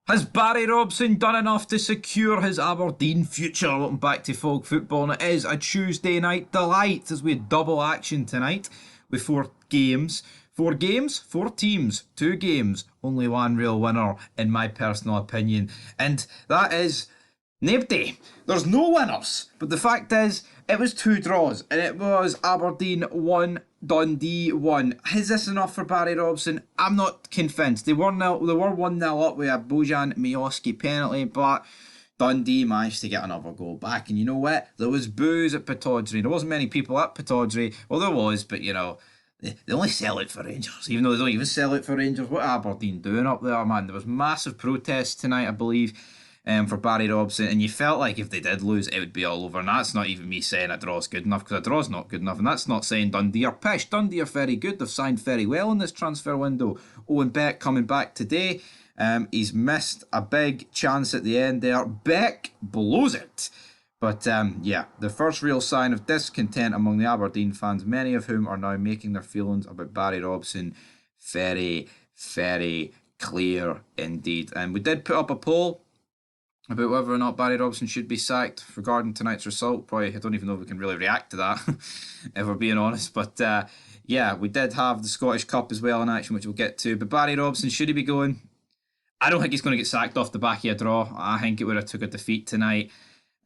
Has Barry Robson done enough to secure his Aberdeen future? Looking back to folk football, and it is a Tuesday night delight as we had double action tonight with four games. Four games, four teams, two games, only one real winner, in my personal opinion. And that is nobody. There's no winners. But the fact is, it was two draws, and it was Aberdeen 1, Dundee 1. Is this enough for Barry Robson? I'm not convinced. They were 1-0 up with a Bojan Miovski penalty, but Dundee managed to get another goal back. And you know what? There was boos at Pittodrie. There wasn't many people at Pittodrie. Well, there was, but you know, they only sell it for Rangers, even though they don't even sell it for Rangers. What are Aberdeen doing up there, man? There was massive protests tonight, I believe, for Barry Robson, and you felt like if they did lose, it would be all over. And that's not even me saying a draw's good enough, because a draw's not good enough, and that's not saying Dundee are pish. Dundee are very good. They've signed very well in this transfer window. Owen Beck coming back today. He's missed a big chance at the end there. Beck blows it. But yeah, the first real sign of discontent among the Aberdeen fans, many of whom are now making their feelings about Barry Robson very, very clear indeed. And we did put up a poll about whether or not Barry Robson should be sacked regarding tonight's result. Probably, I don't even know if we can really react to that, if we're being honest. But yeah, we did have the Scottish Cup as well in action, which we'll get to. But Barry Robson, should he be going? I don't think he's going to get sacked off the back of a draw. I think it would have took a defeat tonight.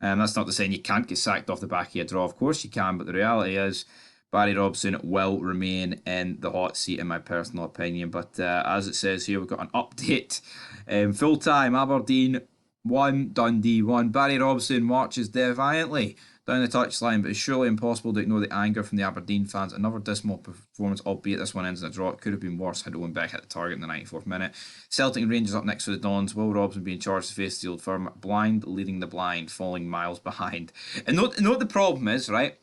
That's not to say you can't get sacked off the back of a draw. Of course you can, but the reality is Barry Robson will remain in the hot seat, in my personal opinion. But as it says here, we've got an update. Full time, Aberdeen 1, Dundee 1. Barry Robson marches defiantly down the touchline, but it's surely impossible to ignore the anger from the Aberdeen fans. Another dismal performance, albeit this one ends in a draw. It could have been worse had Owen Beck hit the target in the 94th minute. Celtic and Rangers up next for the Dons. Will Robson being charged to face the Old Firm? Blind leading the blind, falling miles behind. And know what the problem is, right?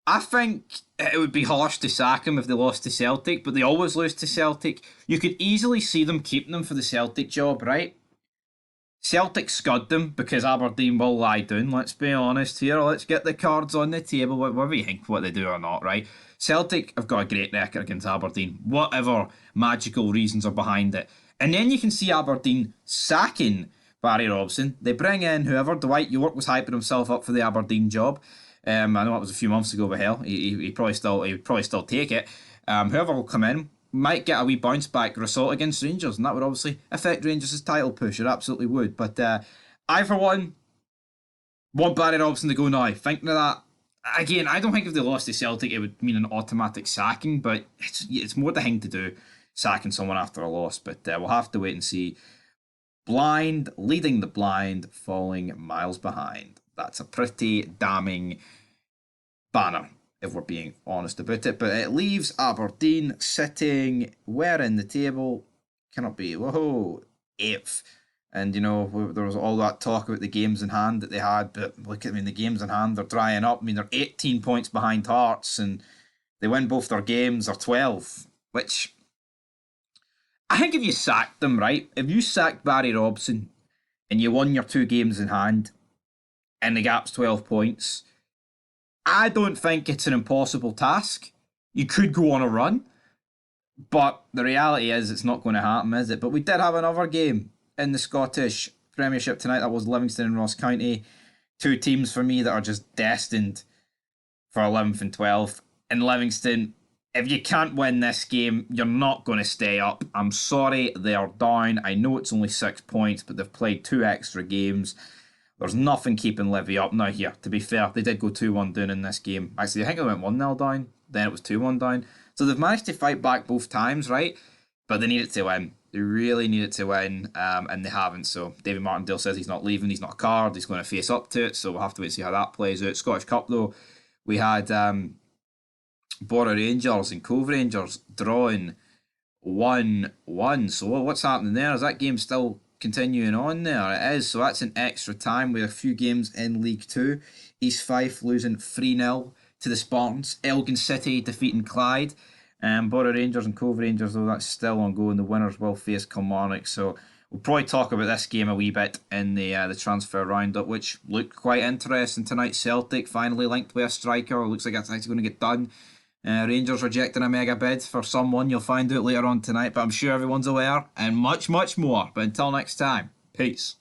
I think it would be harsh to sack him if they lost to Celtic, but they always lose to Celtic. You could easily see them keeping them for the Celtic job, right? Celtic scud them because Aberdeen will lie down. Let's be honest here. Let's get the cards on the table, whatever you think what they do or not, right? Celtic have got a great record against Aberdeen, whatever magical reasons are behind it. And then you can see Aberdeen sacking Barry Robson. They bring in whoever. Dwight York was hyping himself up for the Aberdeen job. I know it was a few months ago, but hell, he probably still take it. Whoever will come in might get a wee bounce back result against Rangers, and that would obviously affect Rangers' title push. It absolutely would. But I, for one, want Barry Robson to go now. Thinking of that, again, I don't think if they lost to Celtic, it would mean an automatic sacking, but it's more the thing to do, sacking someone after a loss. But we'll have to wait and see. Blind leading the blind, falling miles behind. That's a pretty damning banner, if we're being honest about it. But it leaves Aberdeen sitting where in the table? Cannot be. Whoa, 8th. And, you know, there was all that talk about the games in hand that they had, but look, I mean, the games in hand, they're drying up. I mean, they're 18 points behind Hearts, and they win both their games, they're 12, which I think if you sacked them, right, if you sacked Barry Robson and you won your two games in hand and the gap's 12 points, I don't think it's an impossible task. You could go on a run, but the reality is it's not going to happen, is it? But we did have another game in the Scottish Premiership tonight. That was Livingston and Ross County. Two teams for me that are just destined for 11th and 12th. In Livingston, if you can't win this game, you're not going to stay up. I'm sorry, they are down. I know it's only 6 points, but they've played two extra games. There's nothing keeping Livi up. Now, here, to be fair, they did go 2-1 down in this game. Actually, I think they went 1-0 down. Then it was 2-1 down. So they've managed to fight back both times, right? But they needed to win. They really needed to win, and they haven't. So David Martindale says he's not leaving. He's not a card. He's going to face up to it. So we'll have to wait and see how that plays out. Scottish Cup, though, we had Borough Rangers and Cove Rangers drawing 1-1. So what's happening there? Is that game still continuing on there? It is. So that's an extra time with a few games in League Two. East Fife losing 3-0 to the Spartans. Elgin City defeating Clyde. Borough Rangers and Cove Rangers, though, that's still ongoing. The winners will face Kilmarnock. So we'll probably talk about this game a wee bit in the transfer roundup, which looked quite interesting tonight. Celtic finally linked with a striker. Looks like it's actually going to get done. Rangers rejecting a mega bid for someone. You'll find out later on tonight, but I'm sure everyone's aware, and much, much more. But until next time, peace.